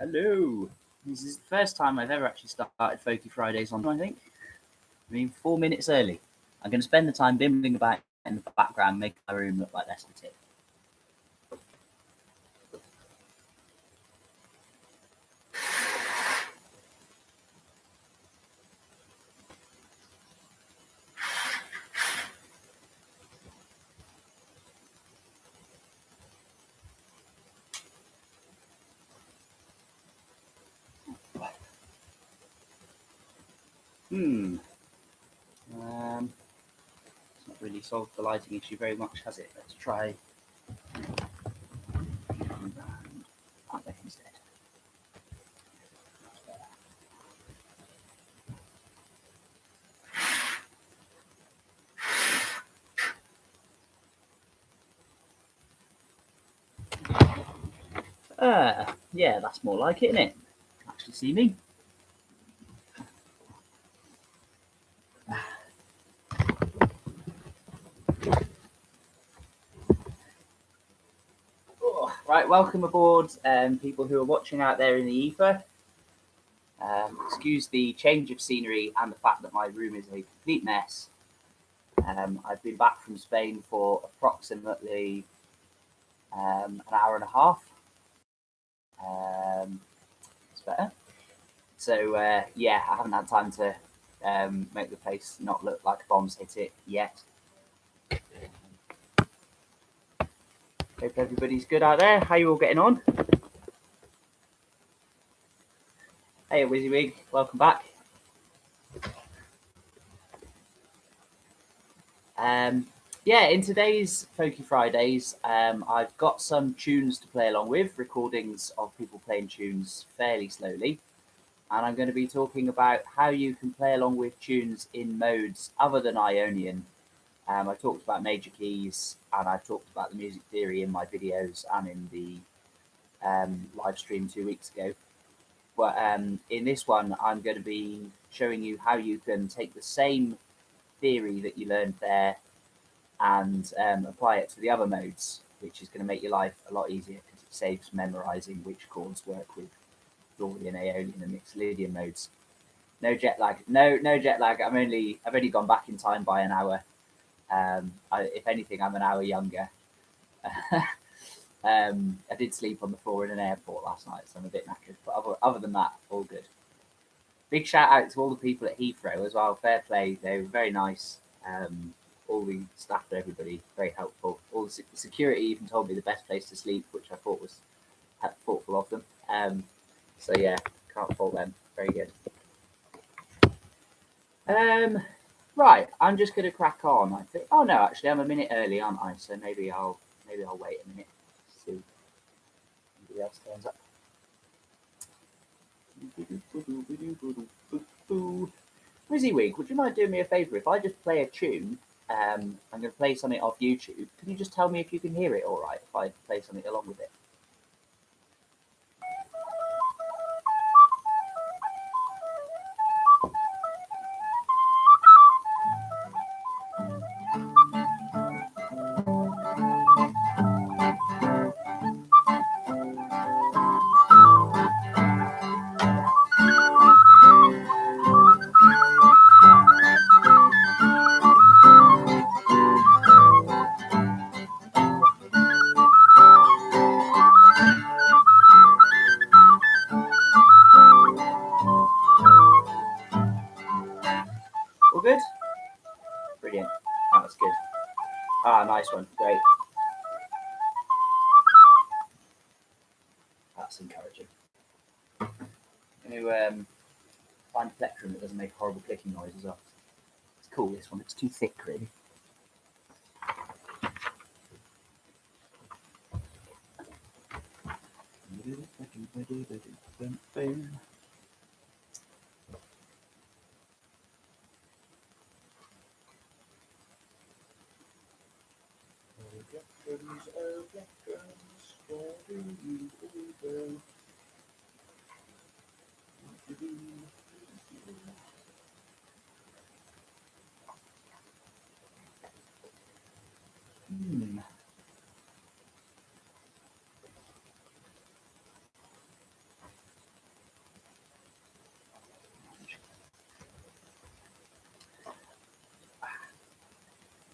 Hello. This is the first time I've ever actually started Folky Fridays on, I think. 4 minutes early. I'm going to spend the time bimbling about in the background, making my room look like Leicester Tip. It's not really solved the lighting issue very much, has it? Let's try that way instead. Yeah, that's more like it, isn't it? You can actually see me. Right, welcome aboard, people who are watching out there in the ether. Excuse the change of scenery and the fact that my room is a complete mess. I've been back from Spain for approximately an hour and a half. It's better. So yeah, I haven't had time to make the place not look like a bomb's hit it yet. Hope everybody's good out there. How you all getting on? Hey, WYSIWYG, welcome back. Yeah, in today's Folky Fridays, I've got some tunes to play along with, recordings of people playing tunes fairly slowly. And I'm going to be talking about how you can play along with tunes in modes other than Ionian. I talked about major keys, and I talked about the music theory in my videos and in the live stream 2 weeks ago. But in this one, I'm going to be showing you how you can take the same theory that you learned there and apply it to the other modes, which is going to make your life a lot easier because it saves memorizing which chords work with dorian, aeolian, and mixolydian modes. No jet lag. No jet lag. I've only gone back in time by an hour. If anything, I'm an hour younger. I did sleep on the floor in an airport last night, so I'm a bit knackered. But other than that, all good. Big shout out to all the people at Heathrow as well. Fair play. They were very nice. All the staff and everybody, very helpful. All the security even told me the best place to sleep, which I thought was thoughtful of them. So yeah, can't fault them. Very good. Right, I'm just going to crack on. I think. Oh no, actually, I'm a minute early, aren't I? So maybe I'll wait a minute. See if anybody else turns up. WYSIWYG, would you mind doing me a favour? If I just play a tune, I'm going to play something off YouTube. Can you just tell me if you can hear it all right if I play something along with it? All good? Brilliant. Oh, that's good. Ah, nice one. Great. That's encouraging. I'm find a plectrum that doesn't make horrible clicking noise as well. It's cool, this one. It's too thick, really.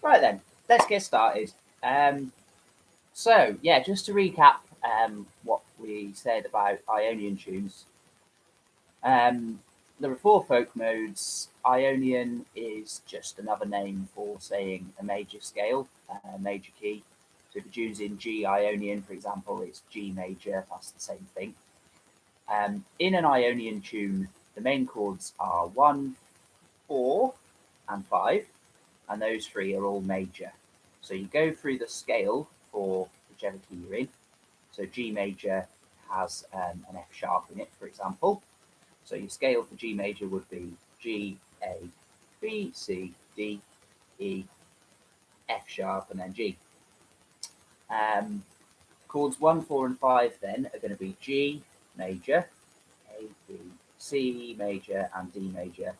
Right then, let's get started. So yeah, just to recap what we said about Ionian tunes. There are 4 folk modes. Ionian is just another name for saying a major scale, major key. So if the tune's in G Ionian, for example, it's G major, that's the same thing. In an Ionian tune, the main chords are 1, 4, and 5, and those 3 are all major. So you go through the scale for whichever key you're in. So G major has an F sharp in it, for example. So your scale for G major would be G, A, B, C, D, E, F sharp, and then G. Chords 1, 4, and 5 then are going to be G major, A, B, C major, and D major.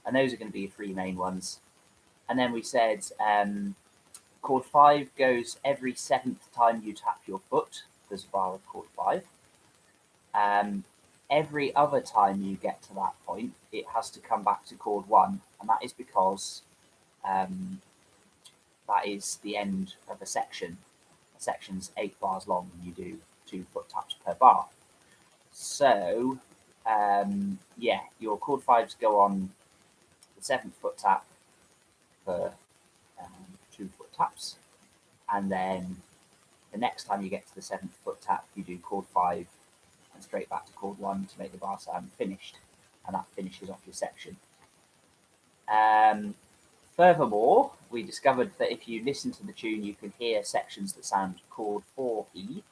And those are going to be your 3 main ones. And then we said chord 5 goes every 7th time you tap your foot. There's a bar of chord 5. Every other time you get to that point, it has to come back to chord 1, and that is because that is the end of a section. A section's 8 bars long, and you do 2 foot taps per bar. So, yeah, your chord 5s go on the 7th foot tap for 2 foot taps, and then the next time you get to the 7th foot tap, you do chord 5 and straight back to chord 1 to make the bar sound finished, and that finishes off your section. Furthermore, we discovered that if you listen to the tune, you can hear sections that sound chord 4E,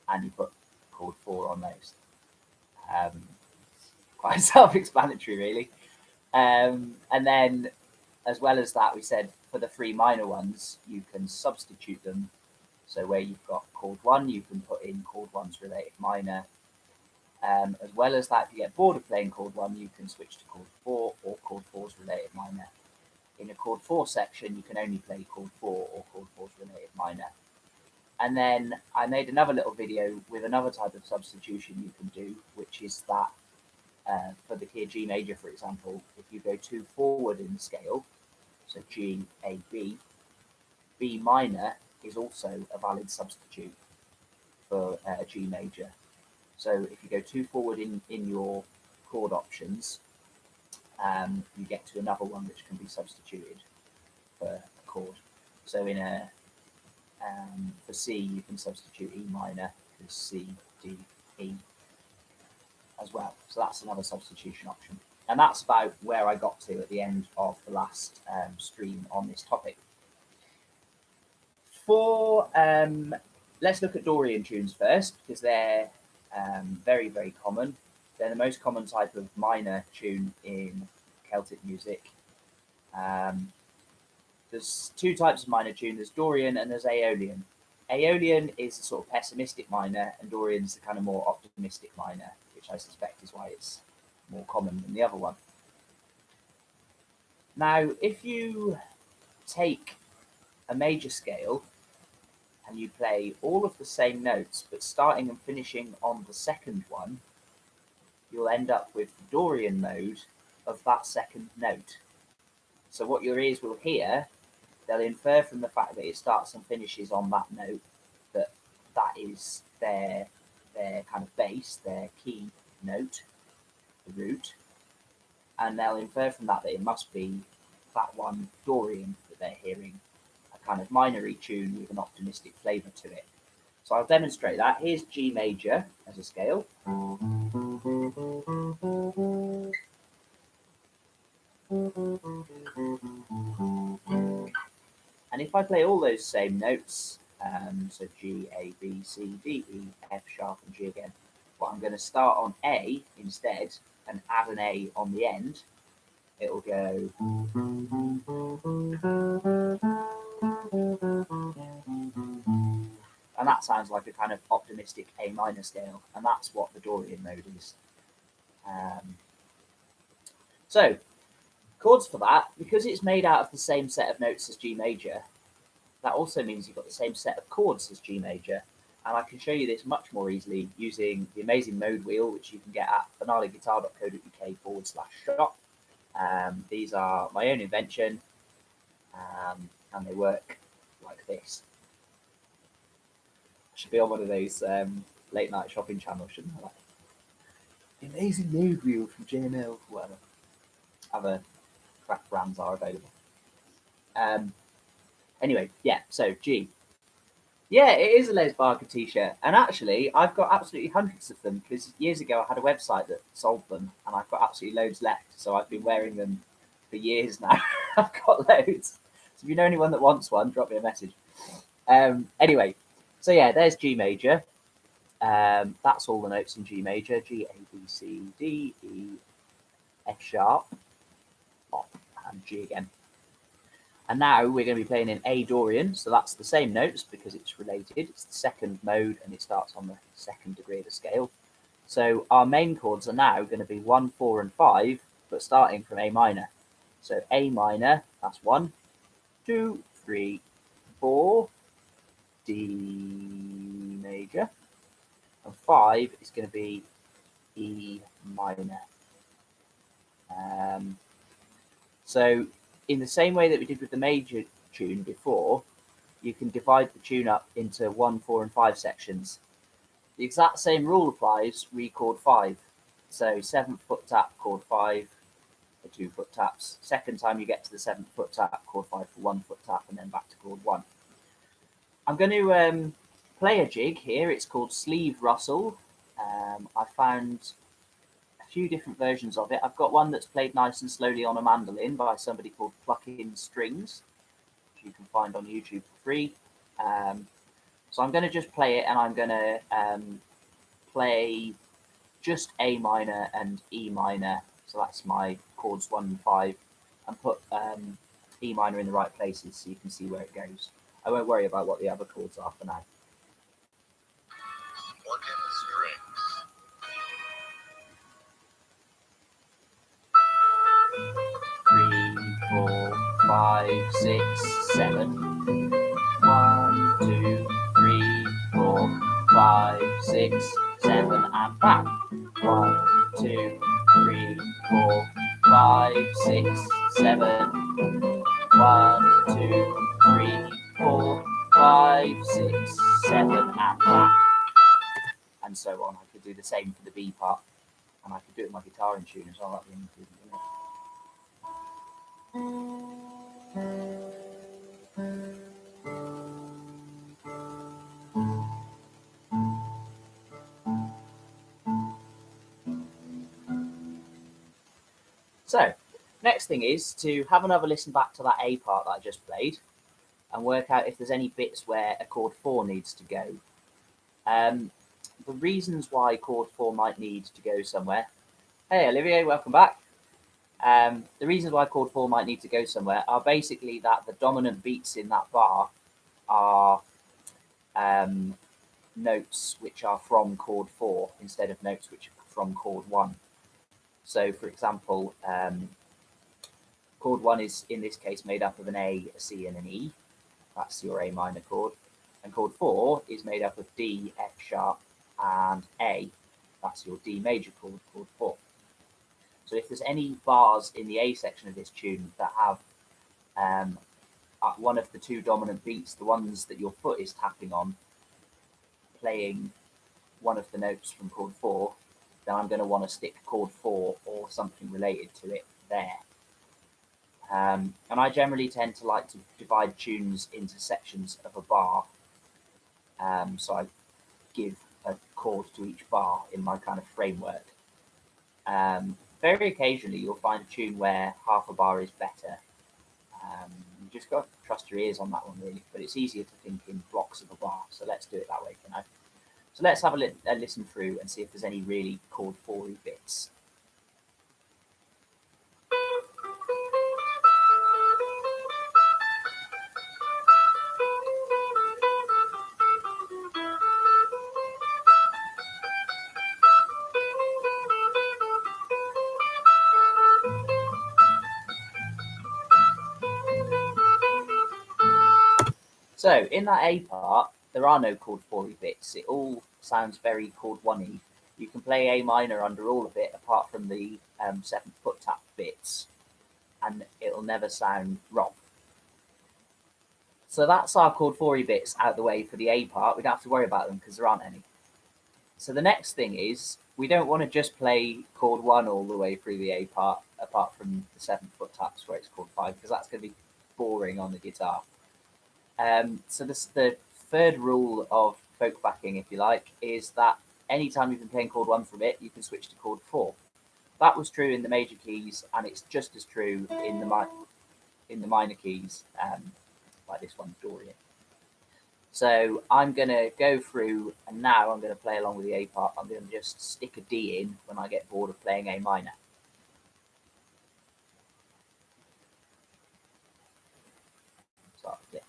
and you put chord 4 on those. Quite self-explanatory, really. And then, as well as that, we said for the 3 minor ones, you can substitute them. So where you've got chord 1, you can put in chord 1's related minor. As well as that, if you get bored of playing chord 1, you can switch to chord 4 or chord 4's related minor. In a chord 4 section, you can only play chord 4 or chord 4's related minor. And then I made another little video with another type of substitution you can do, which is that for the key of G major, for example, if you go 2 forward in the scale, so G, A, B, B minor is also a valid substitute for G major. So if you go 2 forward in your chord options, you get to another one which can be substituted for a chord. So in a for C, you can substitute E minor because C, D, E as well. So that's another substitution option. And that's about where I got to at the end of the last stream on this topic. For let's look at Dorian tunes first, because they're very, very common. They're the most common type of minor tune in Celtic music. There's 2 types of minor tune. There's Dorian and there's aeolian. Aeolian is a sort of pessimistic minor, and Dorian's the kind of more optimistic minor, which I suspect is why it's more common than the other one. Now, if you take a major scale and you play all of the same notes, but starting and finishing on the second one, you'll end up with the Dorian mode of that second note. So what your ears will hear, they'll infer from the fact that it starts and finishes on that note, that is their kind of bass, their key note, the root, and they'll infer from that it must be that one Dorian that they're hearing, a kind of minor-y tune with an optimistic flavour to it. So I'll demonstrate that. Here's G major as a scale. And if I play all those same notes, so G, A, B, C, D, E, F sharp, and G again, but I'm going to start on A instead and add an A on the end, it'll go. And that sounds like a kind of optimistic A minor scale, and that's what the Dorian mode is. So, chords for that, because it's made out of the same set of notes as G major, that also means you've got the same set of chords as G major. And I can show you this much more easily using the amazing mode wheel, which you can get at finaleguitar.co.uk/shop. These are my own invention. and they work like this. I should be on one of those late night shopping channels, shouldn't I? Like, the amazing mood wheel from JML, whatever. Other craft brands are available. Anyway, yeah, so G. Yeah, it is a Les Barker t-shirt. And actually, I've got absolutely hundreds of them because years ago I had a website that sold them and I've got absolutely loads left. So I've been wearing them for years now. I've got loads. So if you know anyone that wants one, drop me a message. Anyway, so yeah, there's G major. That's all the notes in G major. G, A, B, C, D, E, F sharp, and G again. And now we're going to be playing in A dorian, so that's the same notes because it's related. It's the second mode and it starts on the second degree of the scale. So our main chords are now going to be 1, 4, and 5, but starting from A minor. So A minor, that's 1, 2, 3, 4, D major, and 5 is going to be E minor. So in the same way that we did with the major tune before, you can divide the tune up into 1, 4, and 5 sections. The exact same rule applies re chord 5. So 7th foot tap, chord 5 for 2 foot taps. Second time you get to the 7th foot tap, chord 5 for 1 foot tap, and then back to chord 1. I'm going to play a jig here. It's called Sleeve Rustle. I found a few different versions of it. I've got one that's played nice and slowly on a mandolin by somebody called Plucking Strings, which you can find on YouTube for free. So I'm going to just play it, and I'm going to play just A minor and E minor. So that's my chords 1 and 5, and put E minor in the right places so you can see where it goes. I won't worry about what the other chords are for now. Plucking strings. 3, 4, 5, 6, 7. 1, 2, 3, 4, 5, 6, 7, and back. 1, 2, 3, 4, 5, 6, 7. 1, 2, 3, 4, 5, 6, 7, and back. And so on. I could do the same for the B part, and I could do it with my guitar in tune as well. That'd be improvement, isn't it? So, next thing is to have another listen back to that A part that I just played and work out if there's any bits where a chord 4 needs to go. The reasons why chord 4 might need to go somewhere. Hey Olivier, welcome back. The reasons why chord 4 might need to go somewhere are basically that the dominant beats in that bar are notes which are from chord 4 instead of notes which are from chord 1. So, for example, chord 1 is in this case made up of an A, a C, and an E. That's your A minor chord. And chord 4 is made up of D, F sharp, and A. That's your D major chord, chord 4. So if there's any bars in the A section of this tune that have one of the two dominant beats, the ones that your foot is tapping on, playing one of the notes from chord 4, then I'm going to want to stick chord 4 or something related to it there. And I generally tend to like to divide tunes into sections of a bar. So I give a chord to each bar in my kind of framework. Very occasionally you'll find a tune where half a bar is better. You just got to trust your ears on that one really, but it's easier to think in blocks of a bar. So let's do it that way for now. So let's have a listen through and see if there's any really chord 4-y bits. So in that A part, there are no chord 4-y bits. It all sounds very chord 1-y. You can play A minor under all of it, apart from the 7th foot tap bits, and it'll never sound wrong. So that's our chord 4 bits out the way for the A part. We don't have to worry about them because there aren't any. So the next thing is we don't want to just play chord 1 all the way through the A part, apart from the 7th foot taps where it's chord 5, because that's going to be boring on the guitar. So the third rule of folk backing, if you like, is that anytime you've been playing chord 1 for a bit, you can switch to chord 4. That was true in the major keys, and it's just as true in the minor keys, like this one, Dorian. So I'm going to go through, and now I'm going to play along with the A part. I'm going to just stick a D in when I get bored of playing A minor. So, yeah.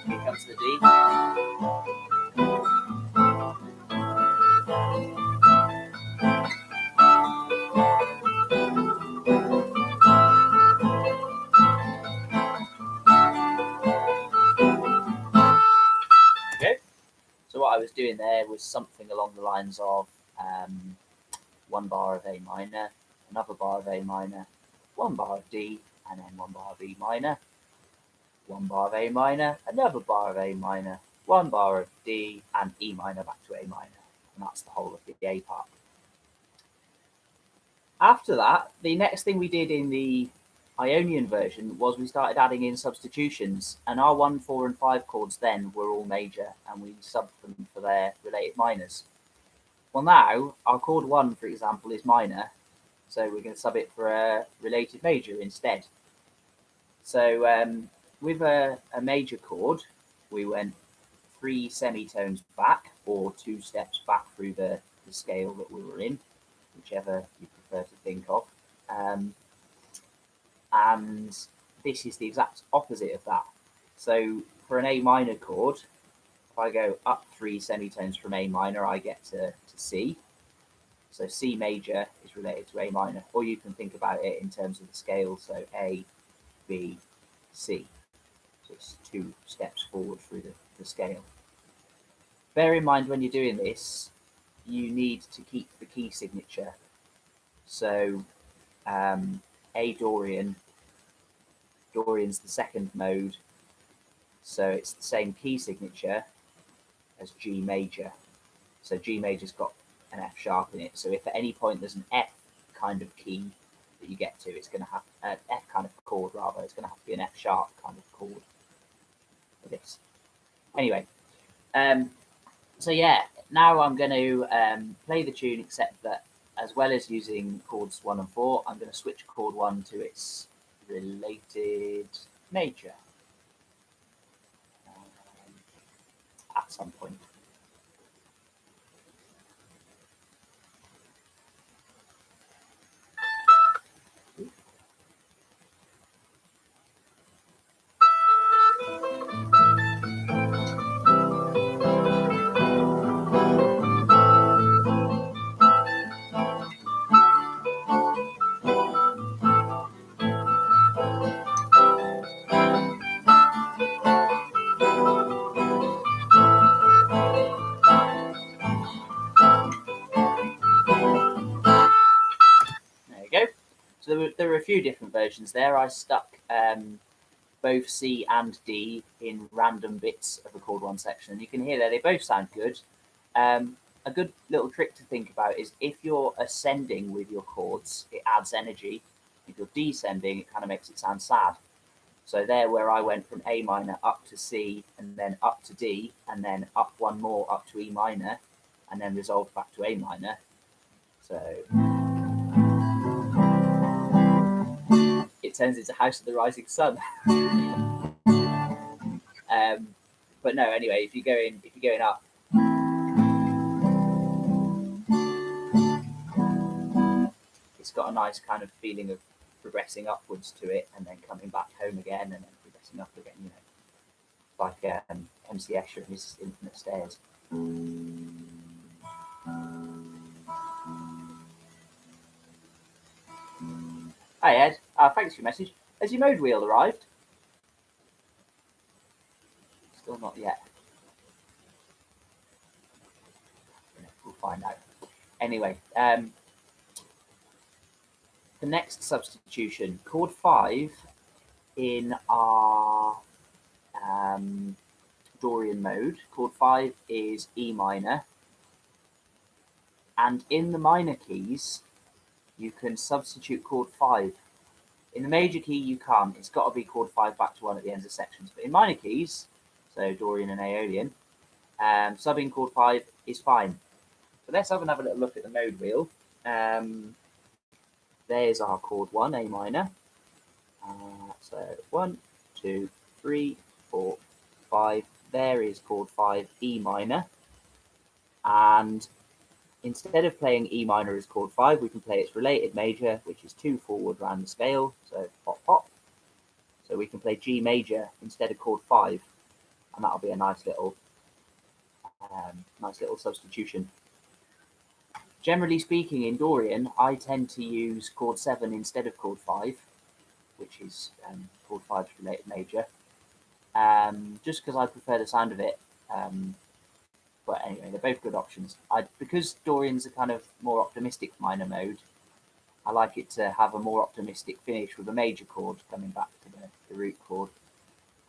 Here comes the D. Okay. So what I was doing there was something along the lines of 1 bar of A minor, another bar of A minor, 1 bar of D, and then 1 bar of E minor, 1 bar of A minor, another bar of A minor, 1 bar of D, and E minor back to A minor. And that's the whole of the A part. After that, the next thing we did in the Ionian version was we started adding in substitutions, and our 1, 4, and 5 chords then were all major, and we subbed them for their related minors. Well, now our chord 1, for example, is minor, so we're going to sub it for a related major instead. So with a major chord, we went 3 semitones back, or 2 steps back through the scale that we were in, whichever you prefer to think of. And this is the exact opposite of that. So for an A minor chord, if I go up 3 semitones from A minor, I get to C. So C major is related to A minor, or you can think about it in terms of the scale. So A, B, C. So it's 2 steps forward through the scale. Bear in mind when you're doing this, you need to keep the key signature. So A Dorian, Dorian's the 2nd mode, so it's the same key signature as G major. So G major's got an F sharp in it. So if at any point there's an F kind of key that you get to, it's going to have an F kind of chord rather. It's going to have to be an F sharp kind of chord for this. Anyway, so yeah, now I'm going to play the tune, except that as well as using chords 1 and 4, I'm going to switch chord 1 to its related major at some point. So there were a few different versions there. I stuck both C and D in random bits of the chord 1 section, and you can hear there they both sound good. A good little trick to think about is if you're ascending with your chords, it adds energy. If you're descending, it kind of makes it sound sad. So there where I went from A minor up to C, and then up to D, and then up 1 more up to E minor, and then resolved back to A minor. So it turns into House of the Rising Sun. But no, anyway, if you're going up, it's got a nice kind of feeling of progressing upwards to it, and then coming back home again, and then progressing up again. You know, like MC Escher and his Infinite Stairs. Hi Ed, thanks for your message. Has your mode wheel arrived? Still not yet. We'll find out. Anyway, the next substitution, chord 5 in our Dorian mode. Chord 5 is E minor, and in the minor keys you can substitute chord 5. In the major key you can't, it's got to be chord 5 back to 1 at the ends of sections, but in minor keys, so Dorian and Aeolian, subbing chord 5 is fine. But let's have a little look at the mode wheel. There's our chord 1, A minor. So 1, 2, 3, 4, 5. There is chord 5, E minor. And instead of playing E minor as chord 5, we can play its related major, which is 2 forward round the scale. So pop, pop. So we can play G major instead of chord 5, and that'll be a nice little substitution. Generally speaking, in Dorian, I tend to use chord 7 instead of chord 5, which is chord 5's related major, just because I prefer the sound of it. But anyway, they're both good options. Because Dorian's a kind of more optimistic minor mode, I like it to have a more optimistic finish with a major chord coming back to the root chord.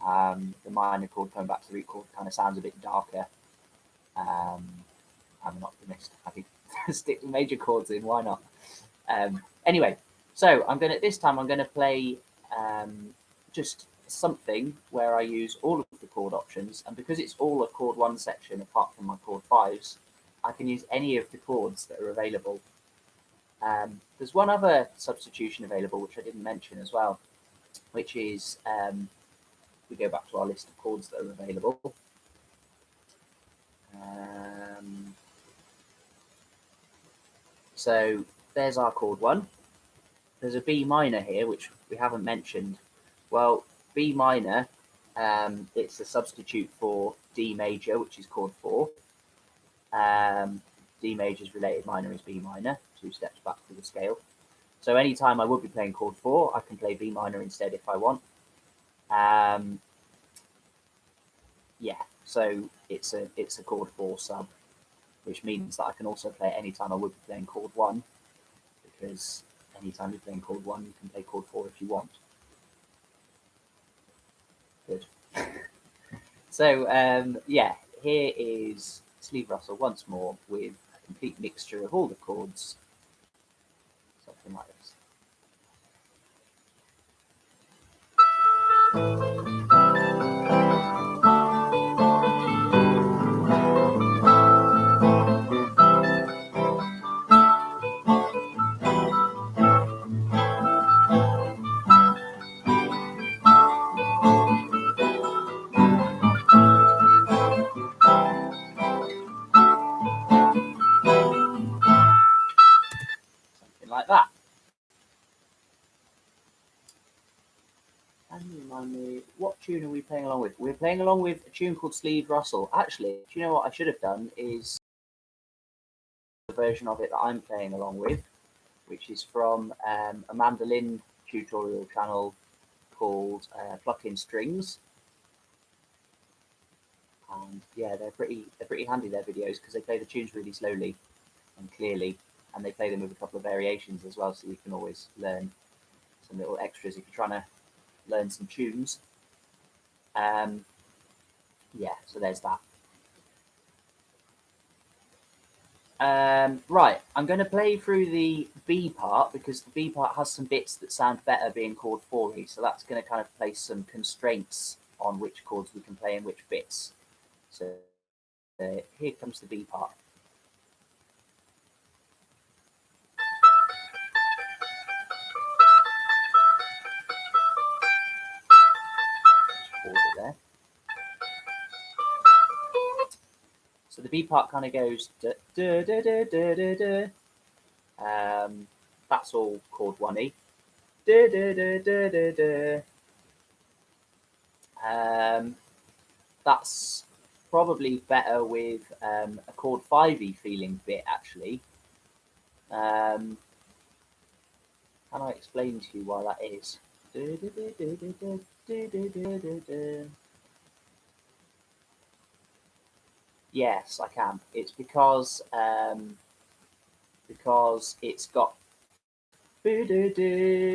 The minor chord coming back to the root chord kind of sounds a bit darker. I'm an optimist. I think stick the major chords in. Why not? Anyway, so this time I'm gonna play just something where I use all of the chord options, and because it's all a chord 1 section apart from my chord 5s, I can use any of the chords that are available. There's one other substitution available which I didn't mention as well, which is we go back to our list of chords that are available. So there's our chord 1. There's a B minor here, which we haven't mentioned. Well, B minor, it's a substitute for D major, which is chord 4. D major's related minor is B minor, 2 steps back through the scale. So anytime I would be playing chord 4, I can play B minor instead if I want. Yeah, so it's a chord 4 sub, which means that I can also play it anytime I would be playing chord 1, because anytime you're playing chord 1, you can play chord 4 if you want. Good. So yeah, here is Sleeve Rustle once more with a complete mixture of all the chords, something like this. Like that. Can you remind me, what tune are we playing along with? We're playing along with a tune called Sleeve Rustle. Actually, do you know what I should have done is the version of it that I'm playing along with, which is from a mandolin tutorial channel called Plucking Strings. And yeah, they're pretty handy, their videos, because they play the tunes really slowly and clearly, and they play them with a couple of variations as well, so you can always learn some little extras if you're trying to learn some tunes. Yeah, so there's that. Right, I'm going to play through the B part, because the B part has some bits that sound better being chord 4y, so that's going to kind of place some constraints on which chords we can play in which bits. So here comes the B part. Pause it there. So the B part kind of goes da, da, da, da, da, da, da. That's all chord 1e. Da, da, da, da, da, da. That's probably better with a chord 5e feeling bit, actually. Can I explain to you why that is? Yes, I can. It's because because it's got it's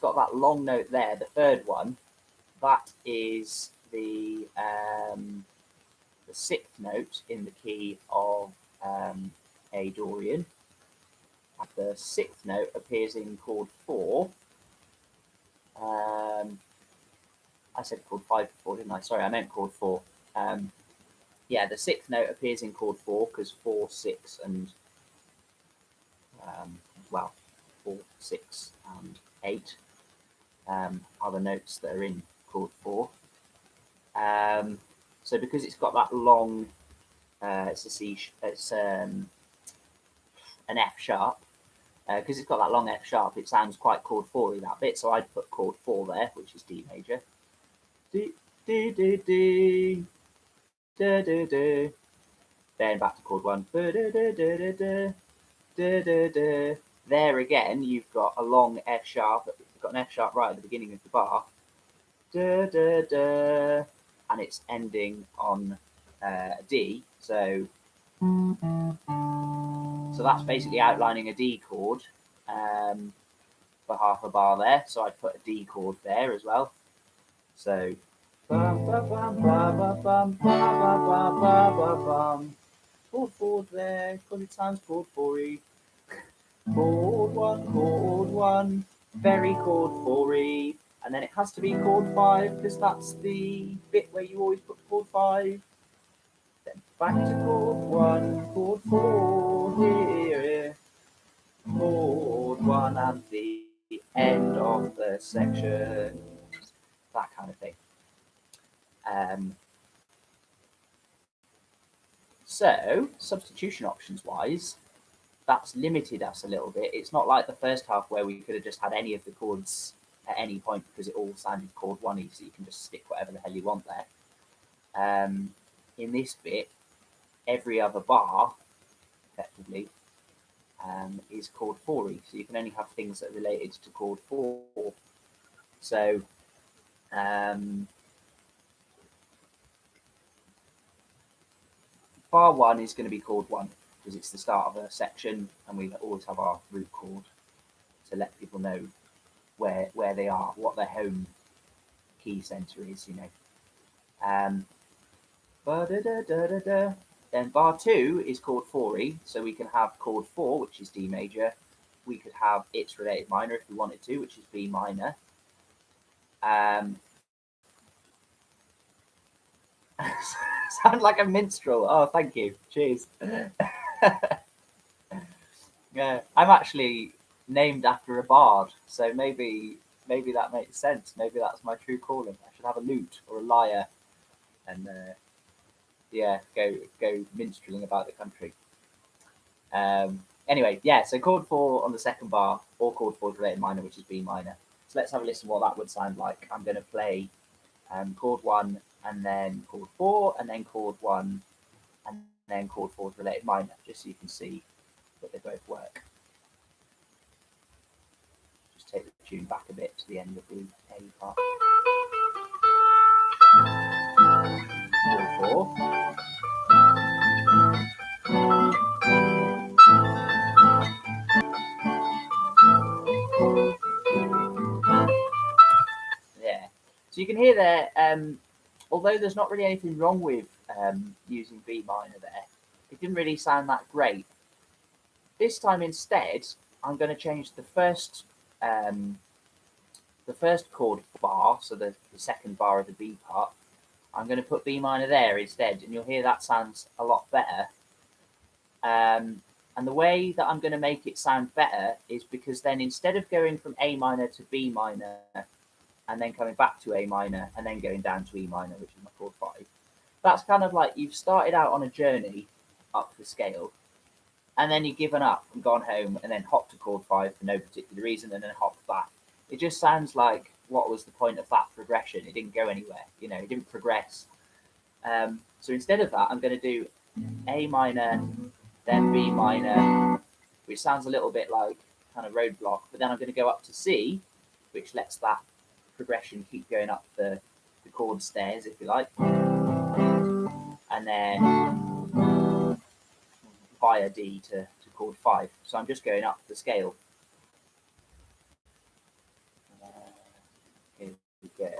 got that long note there. The third one, that is the sixth note in the key of A Dorian. The sixth note appears in chord 4. I said chord 5 before, didn't I? Sorry, I meant chord 4. Yeah, the sixth note appears in chord 4 because 4, 6, and well, 4, 6, and 8 are the notes that are in chord 4. So because it's got that long, it's a C, it's an F sharp. Because it's got that long F sharp, it sounds quite chord 4-y, that bit. So I'd put chord 4 there, which is D major. D, D, D, D, da, da, da. Then back to chord 1. Da, da, da, da, da, da, da, da. There again, you've got a long F sharp. You've got an F sharp right at the beginning of the bar. Da, da, da, and it's ending on D. So that's basically outlining a D chord for half a bar there. So I'd put a D chord there as well. So chord 4 there, because it sounds chord 4-y. Chord 1, very chord 4-y. And then it has to be chord 5 because that's the bit where you always put chord 5. Then back to chord 1, chord 4 here. Chord 1 and the end of the section. That kind of thing. So substitution options wise, that's limited us a little bit. It's not like the first half where we could have just had any of the chords at any point because it all sounded chord 1-y, so you can just stick whatever the hell you want there. In this bit, every other bar, effectively, is chord 4-y, so you can only have things that are related to chord 4. So bar 1 is going to be chord 1 because it's the start of a section, and we always have our root chord to let people know where they are, what their home key center is, you know. Then bar 2 is chord 4-y, so we can have chord 4, which is D major. We could have its related minor if we wanted to, which is B minor. Sound like a minstrel. Oh, thank you. Cheers. Yeah, I'm actually named after a bard, so maybe that makes sense. Maybe that's my true calling. I should have a lute or a lyre, and yeah, go minstrelling about the country. Anyway, yeah. So chord 4 on the second bar, or chord 4 related minor, which is B minor. So let's have a listen what that would sound like. I'm going to play chord 1, and then chord 4, and then chord 1, and then chord 4 related minor, just so you can see that they both work. Just take the tune back a bit to the end of the A part. Chord 4. Yeah. So you can hear there, although there's not really anything wrong with using B minor there, it didn't really sound that great. This time instead, I'm going to change the first chord bar, so the second bar of the B part. I'm going to put B minor there instead, and you'll hear that sounds a lot better. And the way that I'm going to make it sound better is because then instead of going from A minor to B minor, and then coming back to A minor, and then going down to E minor, which is my chord 5, that's kind of like you've started out on a journey up the scale, and then you've given up and gone home, and then hopped to chord 5 for no particular reason, and then hopped back. It just sounds like, what was the point of that progression? It didn't go anywhere, you know, it didn't progress. So instead of that, I'm going to do A minor, then B minor, which sounds a little bit like kind of roadblock, but then I'm going to go up to C, which lets that progression keep going up the chord stairs, if you like, and then via D to chord 5. So I'm just going up the scale. Here we go.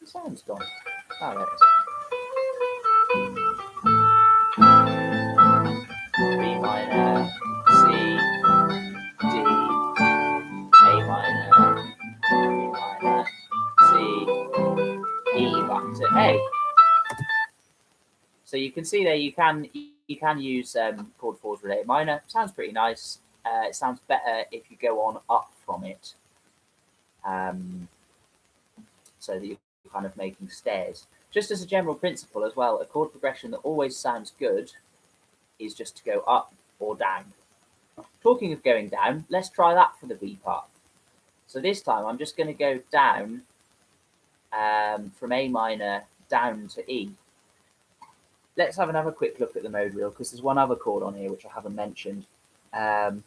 The sound's gone. Oh, there it is. B minor, C, D, A minor, B minor, C, E back to A. So you can see there you can use chord 4's related minor. Sounds pretty nice. It sounds better if you go on up from it, so that you're kind of making stairs. Just as a general principle as well, a chord progression that always sounds good is just to go up or down. Talking of going down, let's try that for the B part. So this time I'm just going to go down from A minor down to E. Let's have another quick look at the mode wheel, because there's one other chord on here which I haven't mentioned. So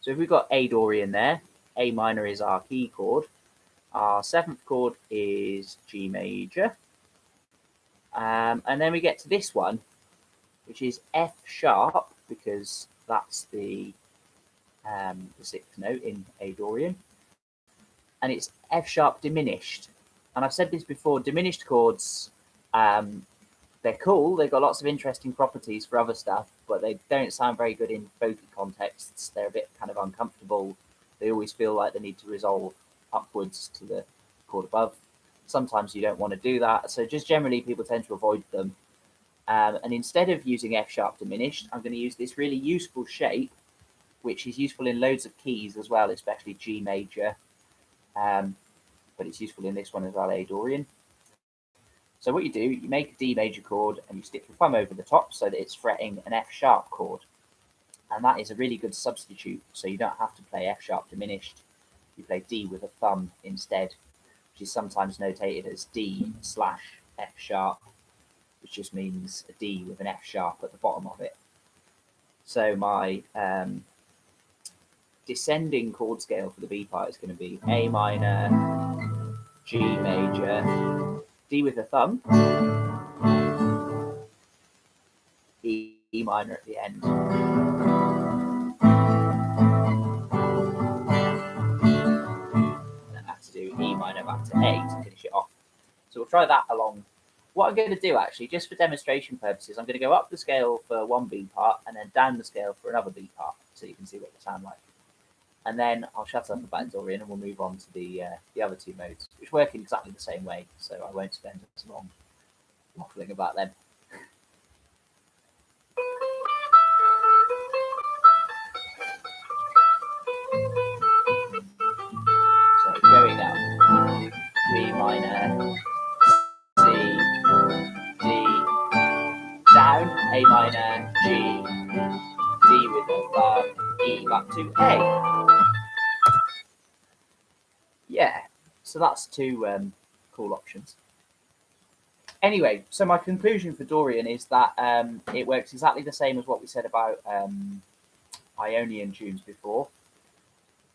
if we've got A dorian there, A minor is our key chord. Our 7th chord is G major. And then we get to this one, which is F sharp, because that's the 6th note in A dorian. And it's F sharp diminished. And I've said this before, diminished chords, they're cool. They've got lots of interesting properties for other stuff, but they don't sound very good in folky contexts. They're a bit kind of uncomfortable. They always feel like they need to resolve upwards to the chord above. Sometimes you don't want to do that. So just generally people tend to avoid them. And instead of using F sharp diminished, I'm going to use this really useful shape, which is useful in loads of keys as well, especially G major. But it's useful in this one as well, A dorian. So what you do, you make a D major chord and you stick your thumb over the top so that it's fretting an F sharp chord. And that is a really good substitute. So you don't have to play F sharp diminished. You play D with a thumb instead, which is sometimes notated as D slash F sharp, which just means a D with an F sharp at the bottom of it. So my descending chord scale for the B part is going to be A minor, G major, D with a thumb, E minor at the end. And then I have to do E minor back to A to finish it off. So we'll try that along. What I'm going to do actually, just for demonstration purposes, I'm going to go up the scale for one B part and then down the scale for another B part, so you can see what they sound like. And then I'll shut up about dorian and we'll move on to the other two modes, which work in exactly the same way, so I won't spend as long waffling about them. So going now, B minor, C, D, down, A minor, G, D with a thumb, E back to A. Yeah, so that's two cool options. Anyway, so my conclusion for dorian is that it works exactly the same as what we said about Ionian tunes before.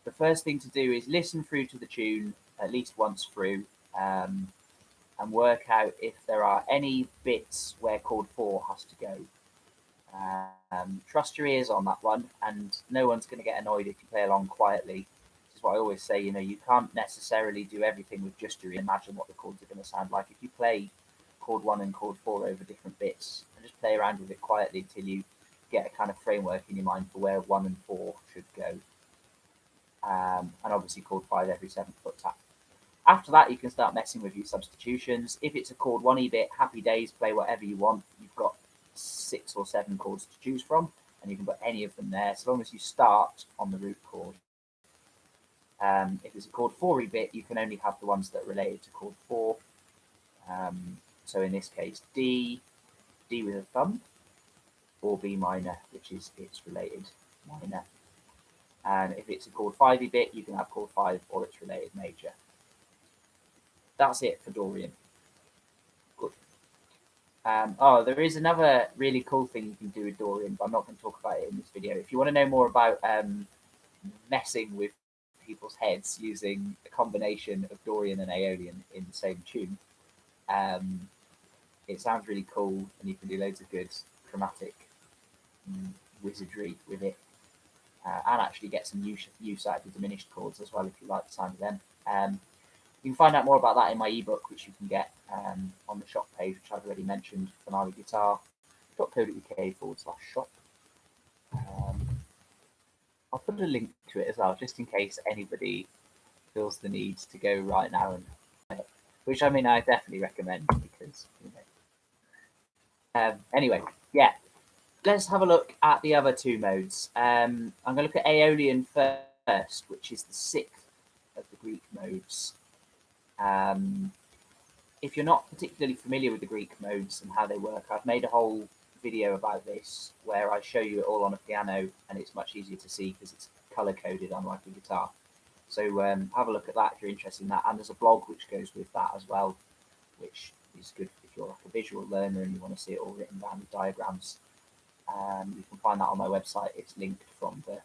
The first thing to do is listen through to the tune at least once through and work out if there are any bits where chord 4 has to go. Trust your ears on that one, and no one's going to get annoyed if you play along quietly. This is what I always say, you know, you can't necessarily do everything with just your ear. Imagine what the chords are going to sound like if you play chord 1 and chord 4 over different bits and just play around with it quietly until you get a kind of framework in your mind for where 1 and 4 should go. And obviously chord 5 every 7th foot tap. After that, you can start messing with your substitutions. If it's a chord 1E bit, happy days, play whatever you want. You've got 6 or 7 chords to choose from, and you can put any of them there, so long as you start on the root chord. If it's a chord 4E bit, you can only have the ones that are related to chord 4. So in this case, D with a thumb, or B minor, which is its related minor. And if it's a chord 5E bit, you can have chord 5 or its related major. That's it for dorian. Good. Oh, there is another really cool thing you can do with dorian, but I'm not going to talk about it in this video. If you want to know more about messing with people's heads using a combination of dorian and aeolian in the same tune. Um, it sounds really cool, and you can do loads of good chromatic wizardry with it, and actually get some use out of the diminished chords as well if you like the sound of them. You can find out more about that in my ebook, which you can get on the shop page, which I've already mentioned, finaleguitar.co.uk/shop. I'll put a link to it as well, just in case anybody feels the need to go right now and which I mean I definitely recommend because anyway, yeah. Let's have a look at the other two modes. I'm going to look at aeolian first, which is the sixth of the Greek modes. If you're not particularly familiar with the Greek modes and how they work, I've made a whole video about this where I show you it all on a piano, and it's much easier to see because it's color coded unlike a guitar. So have a look at that if you're interested in that. And there's a blog which goes with that as well, which is good if you're like a visual learner and you want to see it all written down with diagrams. You can find that on my website. It's linked from the